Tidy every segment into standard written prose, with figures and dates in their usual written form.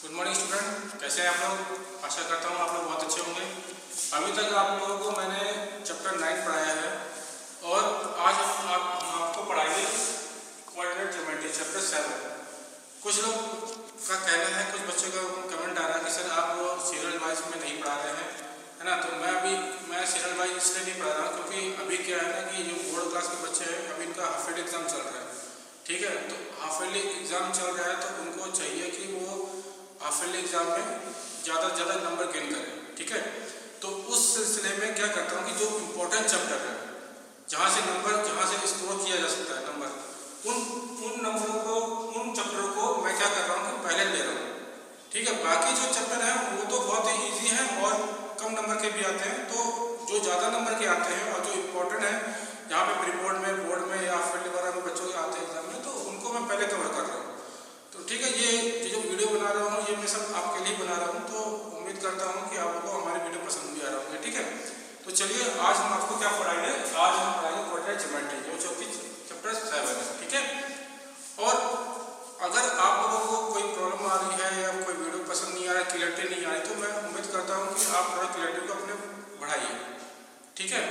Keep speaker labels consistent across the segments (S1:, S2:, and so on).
S1: Good morning student, कैसे हैं आप लोग। आशा करता हूँ आप लोग बहुत अच्छे होंगे। अभी तक आप लोगों को मैंने चैप्टर 9 पढ़ाया है और आज हम आपको पढ़ाएंगे कोऑर्डिनेट ज्योमेट्री चैप्टर 7। कुछ लोग का कहना है, कुछ बच्चों का कमेंट आ रहा है कि सर आप वो सीरियल वाइज में नहीं पढ़ा रहे हैं, है ना। तो मैं सीरियल वाइज इसलिए नहीं पढ़ा रहा हूँ क्योंकि अभी क्या है ना कि जो बोर्ड क्लास के बच्चे हैं अभी इनका हाफ ईयरली एग्जाम चल रहा है, ठीक है। तो हाफ ईयरली एग्जाम चल रहा है तो उनको चाहिए कि वो हाफ ईयरली एग्जाम में ज़्यादा से ज़्यादा नंबर गेन करें, ठीक है। तो उस सिलसिले में क्या करता हूँ कि जो इम्पोर्टेंट चैप्टर है जहाँ से स्कोर किया जा सकता है नंबर, उन नंबरों को, उन चैप्टरों को मैं क्या कर रहा हूँ कि पहले ले रहा हूँ, ठीक है। बाकी जो चैप्टर हैं वो तो बहुत ही ईजी हैं और कम नंबर के भी आते हैं। तो जो ज़्यादा नंबर के आते हैं और जो इम्पोर्टेंट है जहाँ पे प्री बोर्ड में, बोर्ड में या फील्ड वगैरह में बच्चों के आते हैं एग्जाम में, तो उनको मैं पहले कवर कर रहा हूँ। तो ठीक है, ये जो वीडियो बना रहा हूँ ये मैं सब आपके लिए बना रहा हूँ। तो उम्मीद करता हूँ कि आपको हमारी वीडियो पसंद भी आ रहा होंगे, ठीक है। तो चलिए आज हम आपको क्या पढ़ाएंगे, आज हम पढ़ाएंगे कोऑर्डिनेट ज्योमेट्री जो कि चैप्टर 7 है, ठीक है। और अगर आप लोगों को कोई प्रॉब्लम आ रही है या कोई वीडियो पसंद नहीं आ रहा है, क्लियरिटी नहीं आ रही, तो मैं उम्मीद करता हूँ कि आप थोड़ा क्लियरिटी को अपने बढ़ाइए, ठीक है।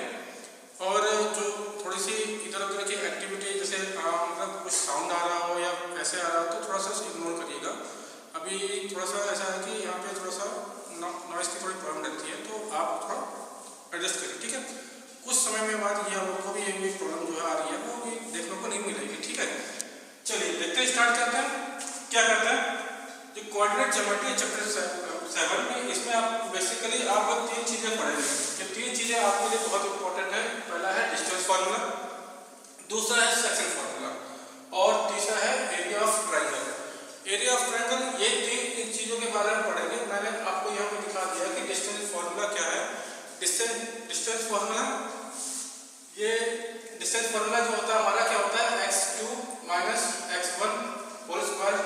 S1: और जो थोड़ी सी इधर उधर की एक्टिविटी जैसे मतलब कुछ साउंड आ रहा हो या कैसे आ रहा हो तो थोड़ा सा इग्नोर करिएगा। अभी थोड़ा सा ऐसा है कि यहाँ पे थोड़ा सा नॉइस की थोड़ी प्रॉब्लम रहती है, तो आप थोड़ा एडजस्ट करिए, ठीक है। कुछ समय में बाद ये आपको भी ये प्रॉब्लम जो है आ रही है वो भी देखने को नहीं मिलेगी, ठीक है। चलिए देखते हैं, स्टार्ट करते हैं। क्या करते हैं जो कोऑर्डिनेट ज्योमेट्री चैप्टर 7 में, इसमें आप बेसिकली आप तीन चीज़ें पढ़ेंगे। ये तीन चीज़ें आपके लिए बहुत इंपॉर्टेंट है। पहला है डिस्टेंस फार्मूला, दूसरा है सेक्शन फार्मूला और तीसरा है area of triangle. Area of triangle, ये तीन चीज़ों के बारे में पढ़ेंगे। मैंने आपको यहाँ पे दिखा दिया कि डिस्टेंस फार्मूला क्या है। डिस्टेंस फार्मूला, ये डिस्टेंस फार्मूला जो होता है हमारा क्या होता है, x2 minus x1 whole square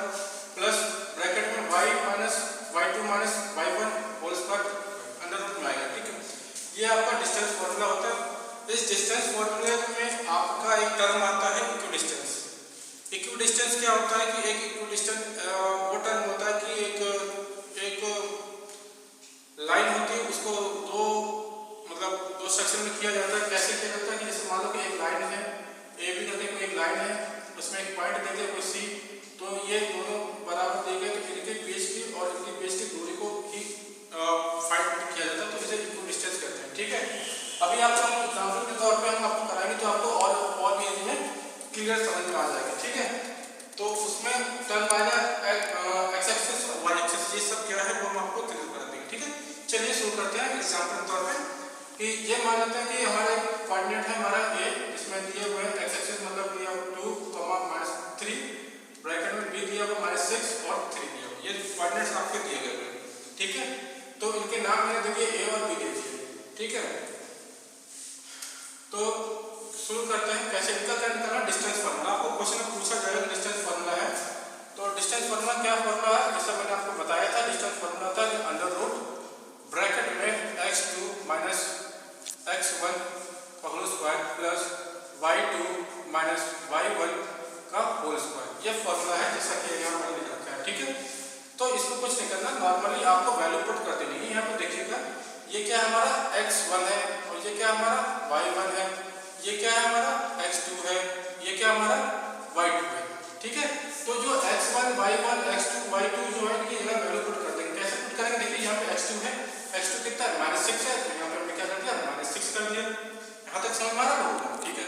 S1: plus bracket में y minus y2 minus y1 whole square under root में आएगा, ठीक है। ये आपका डिस्टेंस फार्मूला होता है। इस डिस्टेंस फार्मूले में आपका एक टर्म आता है इक्विडिस्टेंस। इक्विडिस्टेंस क्या होता है कि एक इक्विडिस्टेंस वो टर्म होता है कि एक लाइन होती है, उसको दो सेक्शन में किया जाता है। कैसे किया जाता है कि जैसे मान लो कि एक लाइन है, ए बी करके कोई एक लाइन है, उसमें एक पॉइंट दे दिया कोई सी, तो ये दोनों बराबर दिए गए तो इनके बीच की और इनके बीच की दूरी को ही फाइंड किया जाता है, तो इसे इक्विडिस्टेंस कहते हैं, ठीक है। अभी आपको हम एग्जाम्पल के तौर पे हम आपको कराएंगे तो आपको और भी इसमें क्लियर समझ में आ जाएगा, ठीक है। तो उसमें टर्म आएगा एक्स एक्सिस और वाई एक्सिस, ये सब क्या है वो हम आपको क्लियर करा देंगे, ठीक है। चलिए शुरू करते हैं एग्जाम्पल के तौर पे कि ये मान लेते हैं कि हमारे कोऑर्डिनेट है हमारा ए, इसमें दिए हुए हैं एक्स एक्सिस मतलब दिया 2, -3, ब्रैकेट में बी दिया हुआ -6 और 3 दिया हुआ। ये कोऑर्डिनेट्स आपके दिए गए हैं, ठीक है। तो इनके नाम मैंने दे दिए ए और बी दे दिए, ठीक है। तो शुरू करते हैं कैसे इनका क्या निकालना, डिस्टेंस फार्मूला। आपको क्वेश्चन में पूछा जाएगा डिस्टेंस फार्मूला है, तो डिस्टेंस फार्मूला क्या फार्मूला है, जैसा मैंने आपको बताया था। डिस्टेंस फार्मूला था अंडर रूट ब्रैकेट में x2 माइनस x1 का whole square plus y2 minus y1 का होल स्क्वायर। ये फॉर्मूला है जैसा कि यहाँ मैंने लिख रखा है, ठीक है। तो इसमें कुछ नहीं करना, नॉर्मली आपको वैल्यू पुट कर देनी है। यहाँ पे देखिएगा ये क्या है हमारा x1 है और ये क्या हमारा y1 है, ये क्या है हमारा x2 है, ये क्या हमारा y2 है, ठीक है। तो जो x1 y1 x2 y2 जो है इनकी जगह वैल्यू पुट कर देंगे। कैसे पुट करेंगे, देखिए यहाँ पे x2 है, x2 कितना है -6 है, तो यहाँ पे हमने क्या कर दिया -6 कर दिया। यहाँ तक समझ में आ रहा है, ठीक है।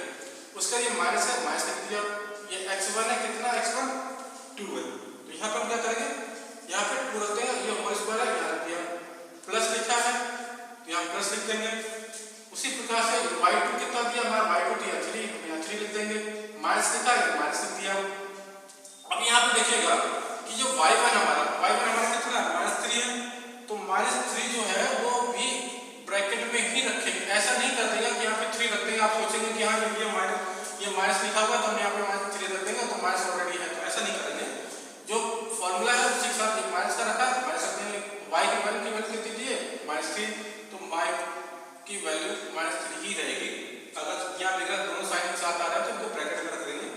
S1: उसका ये माइनस है, माइनस लिख दिया। ये x1 है, कितना x1 2 है, तो यहाँ पर हम क्या करेंगे, यहाँ पे 2 रखते हैं, ये होल स्क्वायर है, यहाँ रख दिया। प्लस लिखा है तो यहाँ प्लस लिख देंगे। उसी प्रकार से y2 कितना दिया हमारा, y2 दिया 3, हम यहाँ 3 लिख देंगे। माइनस लिखा है, माइनस लिख दिया। अब यहाँ पे देखिएगा कि जो y1 हमारा कितना -3 है, तो -3 जो है वो भी ब्रैकेट में ही रखेंगे। ऐसा नहीं कर देंगे कि यहाँ पे 3 रख देंगे, आप सोचेंगे कि यहाँ ये माइनस लिखा हुआ तो हम यहाँ पे -3 रख देंगे, तो माइनस ऑलरेडी है, तो ऐसा नहीं करेंगे। जो फॉर्मूला है उसी के साथ एक माइनस का रखा है, माइनस रख देंगे। y की वैल्यू कितनी दी है -3, तो y की वैल्यू -3 ही रहेगी। अगर यहाँ लिखा दोनों साइन के साथ आ रहा है तो इनको ब्रैकेट में रख देंगे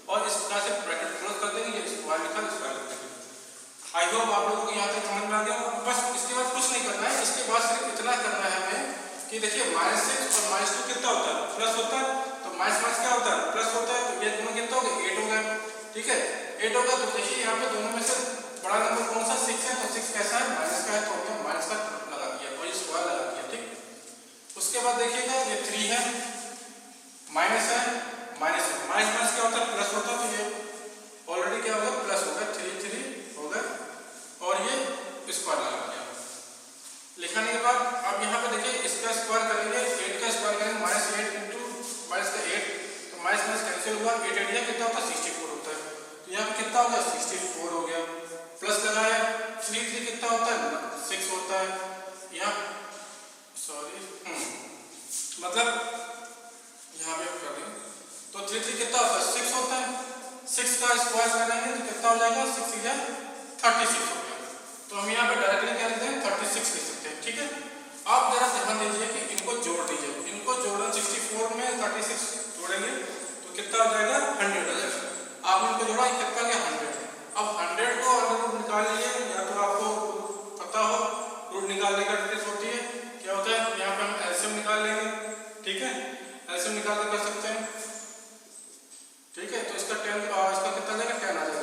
S1: और इस प्रकार से ब्रैकेट क्लोज कर देंगे। ये स्क्वायर लिखा, स्क्वायर लिख देंगे। आई होप आप लोगों को यहाँ तक समझ में आ गया। बस इसके बाद कुछ नहीं करना है, इसके बाद सिर्फ इतना करना है हमें कि देखिए -6 और -2 कितना होता है, प्लस होता है, तो माइनस क्या होता है, प्लस होता है, तो ये दोनों कितना हो गया, 8 हो गया। ठीक है, 8 होगा। तो देखिए यहाँ पे दोनों में से बड़ा नंबर कौन सा, 6 है, तो 6 कैसा है, माइनस का है, तो हमने माइनस का लगा दिया और ये स्क्वायर लगा दिया। ठीक, उसके बाद देखिएगा ये 3 है, माइनस है, माइनस है, माइनस क्या होता है, प्लस होता है, तो ये ऑलरेडी क्या होगा, प्लस होगा, 3 होगा और ये स्क्वायर लगा दिया। लिखने के बाद अब यहाँ पे देखिए इसका स्क्वायर करेंगे, 8 का स्क्वायर करेंगे, -8 इंटू माइनस का 8, तो माइनस माइनस कैंसिल हुआ, 8 8 कितना होता है, 64 होता है। तो यहाँ पे कितना होगा, 64 हो गया, प्लस लगाया, 3 कितना होता है, 6 होता है। यहाँ सॉरी मतलब यहाँ पे कर देंगे, तो 3 कितना होता है, 6 होता है। 6 का स्क्वायर करेंगे तो कितना हो जाएगा, 6 या 36 हो गया। तो हम यहाँ पे डायरेक्टली क्या लिखते हैं, 36 लिख सकते हैं। ठीक है, आप जरा ध्यान दीजिए कि इनको जोड़ दीजिए, इनको जोड़ना 64 में 36 जोड़ेंगे तो कितना हो जाएगा, 100 हो जाएगा। आप इनको जोड़ा, कितना गया, 100। अब 100 को अंडर रूट निकाल लीजिए, या तो आपको पता हो रूट निकालने का ट्रिक होती है, क्या होता है, यहाँ पे हम एलसीएम निकाल लेंगे। ठीक है, एलसीएम निकाल के कर सकते हैं। ठीक है, तो इसका 10 इसका कितना जाएगा, 10 आ जाएगा,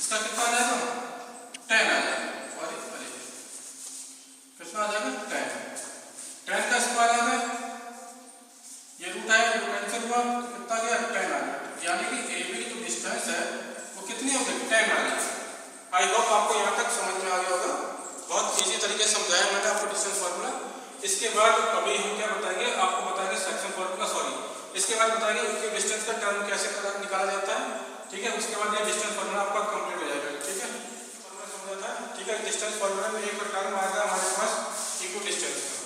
S1: इसका कितना आ जाएगा, 10 आ जाएगा, सॉरी कितना आ जाएगा, 10 का स्क्वायर आ गया, ये रूट आया, रूट कैंसिल हुआ, तो कितना गया, 10 आ गया। यानी कि ए बी की जो डिस्टेंस है वो कितनी हो गई, 10 आ गई। आई होप आपको यहाँ तक समझ में आ गया होगा, बहुत इजी तरीके से समझाया मैंने आपको डिस्टेंस फार्मूला। इसके बाद अभी हम क्या बताएंगे, आपको बताएंगे सेक्शन फार्मूला, सॉरी इसके बाद बताएंगे कि डिस्टेंस का टर्म कैसे निकाला जाता है। ठीक है, उसके बाद ये डिस्टेंस फार्मूला आपका कंप्लीट हो जाएगा। ठीक है, फार्मूला समझा था। ठीक है, डिस्टेंस फार्मूला में एक टर्म आएगा हमारे पास इक्वल डिस्टेंस का।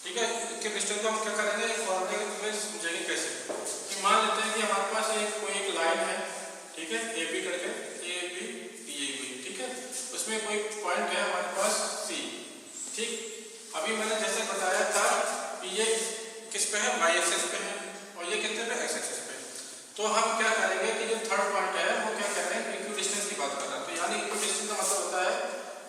S1: ठीक है, इसके डिस्टेंस को हम क्या करेंगे, फार्मूले में समझेंगे कैसे। कि मान लेते हैं कि हमारे पास कोई एक लाइन है, ठीक है, ए बी करके, A B D A B. ठीक है, उसमें कोई पॉइंट है हमारे पास सी। ठीक, अभी मैंने जैसे बताया था कि ये किस पे है, वाई एक्सिस पे है, और ये कितने पे, एक्स एक्सिस पे। तो हम क्या करेंगे कि जो थर्ड पॉइंट है वो क्या कह रहे हैं, इक्वल डिस्टेंस की बात कर रहे हैं। तो यानी इक्वल डिस्टेंस का मतलब होता है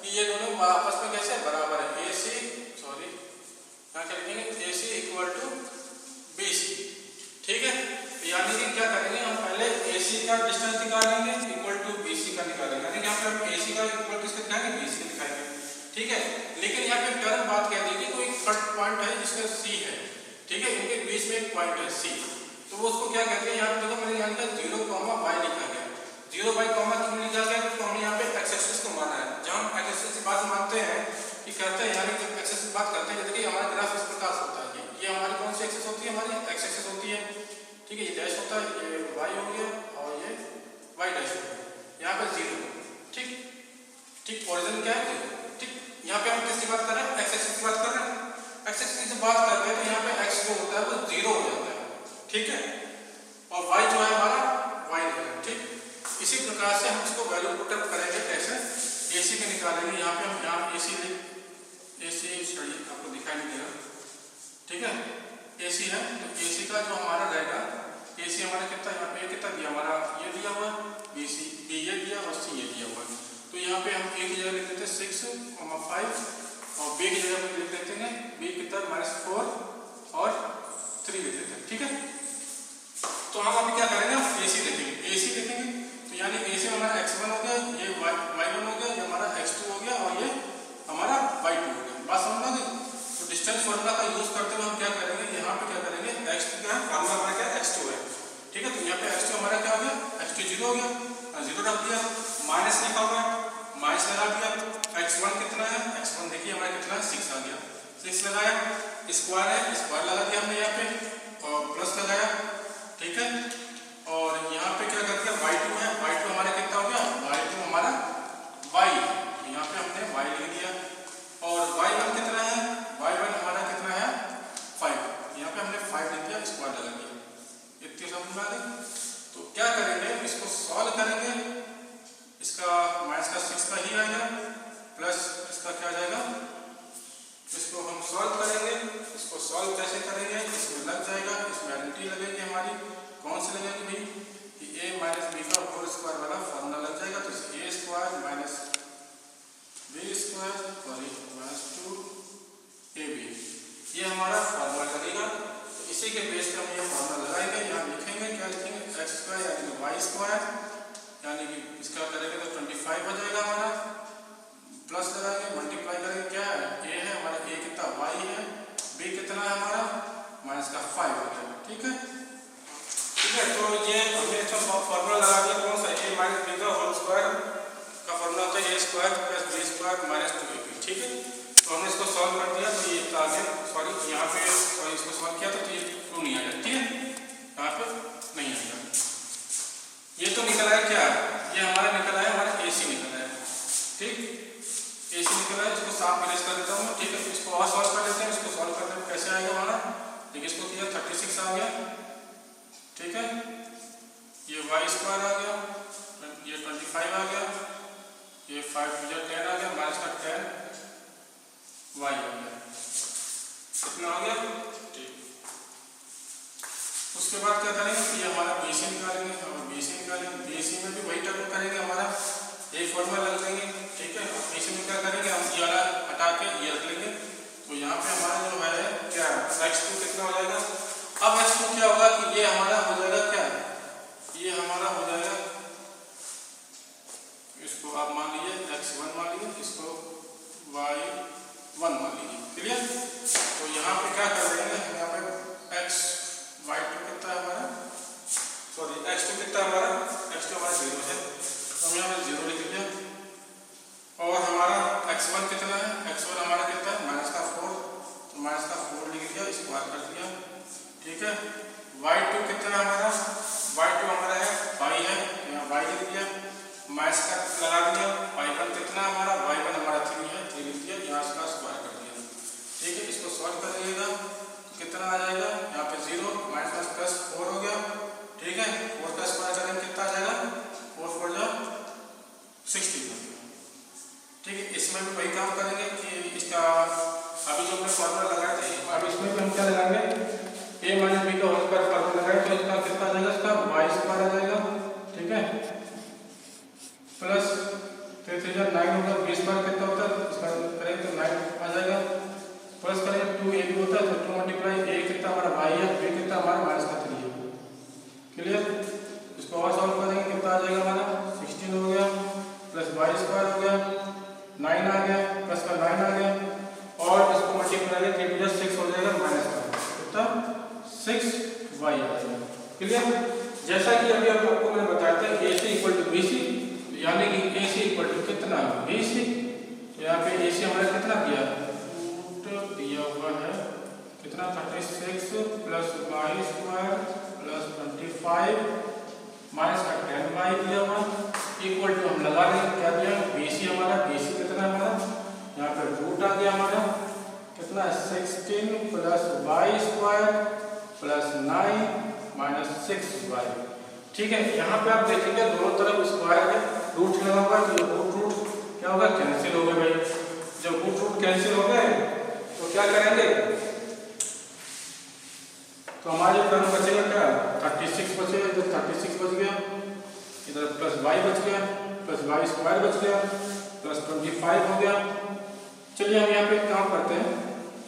S1: कि ये दोनों आपस में कैसे बराबर है, ए सी, सॉरी यहाँ क्या लिखेंगे, ए सी इक्वल टू बी सी। ठीक है, यानी कि क्या करेंगे, हम पहले ए सी का डिस्टेंस निकालेंगे इक्वल टू बी सी का निकालेंगे, यानी कि यहाँ पे हम ए सी का इक्वल किसका दिखाएंगे, बी सी दिखाएंगे। ठीक है, लेकिन यहाँ पे टर्म बात कह दी कि कोई थर्ड पॉइंट है जिसका सी है। ठीक है, इनके बीच में एक पॉइंट है सी, तो वो उसको क्या कहते हैं, यहाँ पे देखो मैंने यहाँ पर 0, y लिखा गया। 0 y क्यों लिखा गया, तो हमने यहाँ पे एक्स एक्सिस को माना है। जब हम एक्स एक्सिस की बात मानते हैं कि कहते हैं, यानी जब एक्सिस की बात करते हैं, जैसे कि हमारा ग्राफ इस प्रकार होता है, ये हमारी कौन सी एक्सिस होती है, हमारी एक्स एक्सिस होती है। ठीक है, ये डैश होता है, ये y हो गया और ये y डैश हो गया, यहाँ पे 0। ठीक ठीक, ओरिजिन क्या है, ठीक, यहाँ पे हम किसकी बात कर रहे हैं, एक्स एक्सिस की बात कर रहे हैं। एक्स एक्सिस की बात करते हैं तो यहाँ पे x जो होता है वो 0 हो जाता है। ठीक है, और y जो है हमारा y है। ठीक, इसी प्रकार से हम इसको वैल्यू पुट अप करेंगे कैसे, AC के निकालेंगे। यहाँ पे हम यहाँ AC स्टडी आपको दिखाई नहीं देगा। ठीक है, AC है, तो AC का जो हमारा रहेगा, AC हमारा कितना, यहाँ पे कितना दिया, हमारा ये दिया हुआ है, BC, B ये दिया और C ये दिया हुआ है। तो यहाँ पे हम A की जगह लिख देते हैं 6, 5 और B की जगह लिख देते हैं B कितना, -4 और 3 लिख देते हैं। ठीक है, तो हम अभी क्या करेंगे, AC लिखेंगे, AC लिखेंगे, तो यानी AC हमारा x1 हो गया, ये y1 हो गया, ये हमारा x2 हो गया और ये हमारा y2 हो गया। बात समझ में? तो डिस्टेंस फॉर्मूला का यूज करते हुए हम क्या करेंगे, यहाँ पे क्या करेंगे, x2 क्या है, फॉर्मूला हमारा क्या है, x2 है। ठीक है, तो यहाँ पे x2 हमारा क्या हो गया, x2 0 हो गया, 0 रख दिया, माइनस लिखा हुआ है, माइनस लगा दिया। x1 कितना है, x1 देखिए हमारा कितना है, 6 आ गया, 6 लगाया, स्क्वायर है, स्क्वायर लगा दिया हमने यहाँ पे और प्लस लगाया। ठीक है, और यहाँ पे क्या कर दिया, y2 है, y2 हमारा कितना हो गया, y2 हमारा y, यहाँ पे हमने y लिख दिया, और y1 कितना है, y1 हमारा कितना है 5, यहाँ पे हमने 5 लिख दिया, स्क्वायर लगा दिया। इतनी समझ में आ गई? तो क्या करेंगे, इसको सॉल्व करेंगे, इसका माइनस का 6 का ही आएगा, प्लस इसका क्या आ जाएगा, इसको हम सॉल्व करेंगे। इसको सॉल्व कैसे करेंगे, इसमें लग जाएगा, इसमें एलिटी लगेगी हमारी, कौन सी लगेगी भाई, कि a - b का होल 25 हो जाएगा हमारा, प्लस लगाएंगे, मल्टीप्लाई करेंगे, क्या है ए है हमारा, ए कितना वाई है, बी कितना है हमारा माइनस का 5 हो गया। ठीक है, ठीक है। तो ये हमने अच्छा फॉर्मूला लगा दिया, कौन सा, ए माइनस बी का होल स्क्वायर का फॉर्मूला होता है A square plus B square minus 2ab। ठीक है, तो हमने इसको सॉल्व कर दिया, तो ये आगे सॉरी यहाँ पे सॉरी इसको सॉल्व किया तो ये 2 नहीं आएगा। ठीक है, यहाँ पे नहीं आएगा। ये तो निकल आया क्या, ये हमारा निकल आया, हमारा AC निकल आया। ठीक, AC निकल आया, इसको साफ मैनेज कर देता हूँ। ठीक है, इसको और सॉल्व कर लेते हैं। इसको सॉल्व करने में कैसे आएगा हमारा, देखिए इसको किया 36 आ गया। ठीक है, ये वाई स्क्वायर आ गया, ये 25 आ गया, ये 5 10 आ गया, माइनस का 10 वाई आ गया। कितना आ गया, ठीक। उसके बाद क्या करेंगे कि हमारा BC निकालेंगे, और BC निकालेंगे, BC में भी वही टर्म करेंगे, हमारा एक फॉर्मूला लग लेंगे। ठीक है, BC में क्या करेंगे, हम ये वाला हटा के ये रख लेंगे। तो यहाँ पे हमारा जो है क्या x2 कितना हो जाएगा, अब x2 क्या होगा कि ये हमारा हो जाएगा क्या, ये हमारा हो जाएगा, इसको आप मान लीजिए x1 मान लीजिए, इसको y1 मान लीजिए। क्लियर, तो यहाँ पे क्या कर देंगे, यहाँ पे y2 कितना है हमारा, सॉरी x2 कितना है हमारा, x2 हमारा 0 है, तो हम यहाँ पे 0 लिख दिया। और हमारा x1 कितना है, x1 हमारा कितना है माइनस का 4, तो माइनस का 4 लिख दिया, स्क्वायर कर दिया। ठीक है, y2 कितना है हमारा, y2 हमारा है y है, यहाँ y लिख दिया, माइनस का लगा दिया। y1 कितना है हमारा, y1 हमारा 3 है, 3 लिख दिया, यहाँ इसका स्क्वायर कर दिया। ठीक है, इसको सॉल्व कर लीजिएगा तो कितना आ जाएगा, यहाँ पे 0 माइनस का प्लस 4 हो गया। ठीक है, 4 का स्क्वायर करेंगे कितना आ जाएगा, 4 4 जा 16 हो गया। ठीक है, इसमें भी वही काम करेंगे कि इसका अभी जो हमने फॉर्मूला लगाए थे, अब इसमें भी हम क्या लगाएंगे, a माइनस बी का होल स्क्वायर फॉर्मूला लगाए तो इसका कितना आ जाएगा, इसका वाई स्क्वायर आ जाएगा। ठीक है, प्लस 9 होगा, बी स्क्वायर कितना होता है, इसका करेंगे तो 9 आ जाएगा, प्लस करेंगे 2ab होता है, तो 2 मल्टीप्लाई a कितना हमारा y है, b कितना हमारा माइनस का 3 है। क्लियर, इसको और सॉल्व करेंगे कितना आ जाएगा हमारा 16 हो गया, प्लस वाई स्क्वायर हो गया, 9 आ गया, प्लस का 9 आ गया, और इसको मल्टीप्लाई करेंगे 3 6 हो जाएगा, माइनस का कितना 6y आ जाएगा। क्लियर, जैसा कि अभी आपको मैंने बताया था AC इक्वल टू BC, यानी कि AC इक्वल टू कितना BC, यहाँ पे AC हमारा कितना दिया, रूट दिया हुआ है कितना 36 plus y square plus 25 minus का 10y दिया हुआ, इक्वल टू हम लगा देंगे क्या दिया, BC हमारा, BC कितना हमारा, यहाँ पे रूट आ गया हमारा कितना 16 plus y square plus 9 minus 6y। ठीक है, यहाँ पे आप देखेंगे दोनों तरफ स्क्वायर है, रूट लगा हुआ है, तो रूट क्या होगा, कैंसिल हो गए भाई। जब रूट कैंसिल हो गए तो क्या करेंगे, तो हमारे टर्म बचेगा क्या 36 बचेगा, इधर 36 बच गया, इधर प्लस y बच गया, प्लस वाई स्क्वायर बच गया, प्लस 25 हो गया। चलिए हम यहाँ पे काम करते हैं,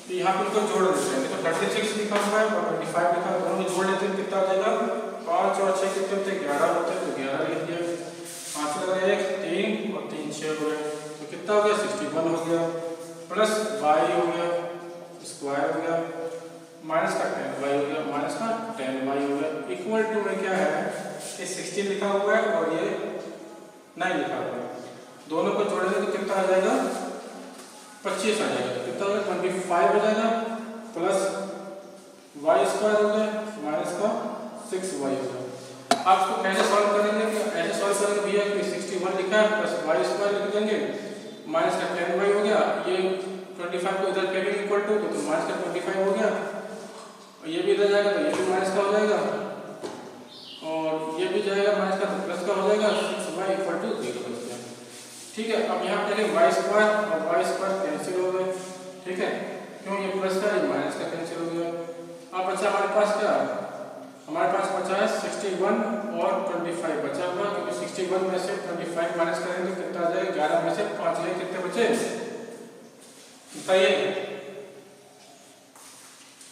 S1: तो यहाँ पे उनको जोड़ देते हैं। देखो 36 लिखा हुआ है और 25 लिखा है, दोनों को जोड़ लेते हैं, कितना आ जाएगा 5 और 6 कितने होते हैं 11 होते हैं, तो 11 लिख दिया, 5 लगा 1 3 और 3 6 हो गए, तो कितना हो गया 61 हो गया, प्लस y हो गया स्क्वायर हो गया, माइनस का 10y हो गया, माइनस का 10y हो गया, इक्वल टू में क्या है कि 16 लिखा हुआ है और ये 9 लिखा हुआ है, दोनों को जोड़ेंगे तो कितना आ जाएगा 25 आ जाएगा, कितना हो गया 25 हो जाएगा, प्लस y स्क्वायर हो गया माइनस का 6y हो गया। आप इसको कैसे सॉल्व करेंगे, ऐसे सॉल्व करेंगे भैया कि 61 लिखा है प्लस y स्क्वायर लिख देंगे, माइनस का 10y हो गया, ये 25 को इधर फेंकेंगे इक्वल टू तो माइनस का 25 हो गया, और ये भी इधर जाएगा तो ये भी माइनस का हो जाएगा, और ये भी जाएगा माइनस का तो प्लस का हो जाएगा, 6y इक्वल टू 0 बच गया। ठीक है, अब यहाँ देखें y स्क्वायर और y स्क्वायर कैंसिल हो गए। ठीक है, क्यों, ये प्लस का ये माइनस का कैंसिल हो गया। अब बचा हमारे पास क्या, हमारे पास बचा है 61 और 25 बचा हुआ, क्योंकि 61 में से 25 माइनस करेंगे तो कितना आ जाएगा, 11 में से 5 गए, कितने बचे बताइए,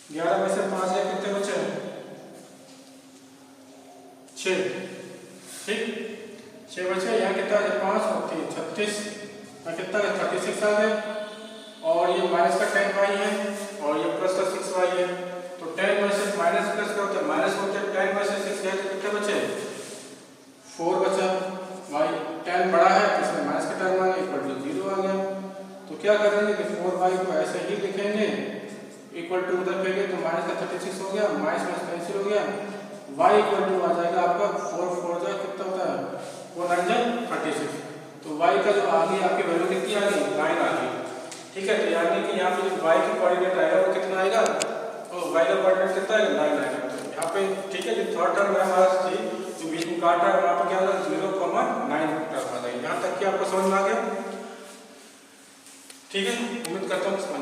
S1: 11 में से 5 गए कितने बचे 6। ठीक, 6 बचे, यहाँ कितना है 5 और 3 36, यहाँ कितना है 36 आ गया। और ये माइनस का 10y है और ये प्लस का 6y है। तो 10 में से माइनस प्लस क्या होता है, माइनस होता है, 10 में से 6 गया तो कितने बचे 4 बचा। y 10 बड़ा है तो इसमें माइनस का टर्म आ गया इक्वल टू 0 आ गया। तो क्या करेंगे कि 4y को ऐसे ही लिखेंगे, इक्वल टू उधर फेंके तो माइनस का 36 हो गया, माइनस माइनस कैंसिल हो गया, y इक्वल टू आ जाएगा आपका 4 4 जा कितना होता है 4 9 जा 36। तो y का जो आगे आपकी वैल्यू कितनी आ गई 9 आ गई। ठीक है, तो यानी कि यहाँ पे जो y की कोऑर्डिनेट आएगा वो कितना आएगा, और y का कोऑर्डिनेट कितना आएगा 9 आएगा। तो यहाँ पे ठीक है, जो थर्ड टर्म है हमारा थी जो बीच में काटा है वहाँ पे क्या होगा 0,9 टर्म आ जाएगी। यहाँ तक कि आपको समझ में आ गया। ठीक है, उम्मीद करता हूँ समझ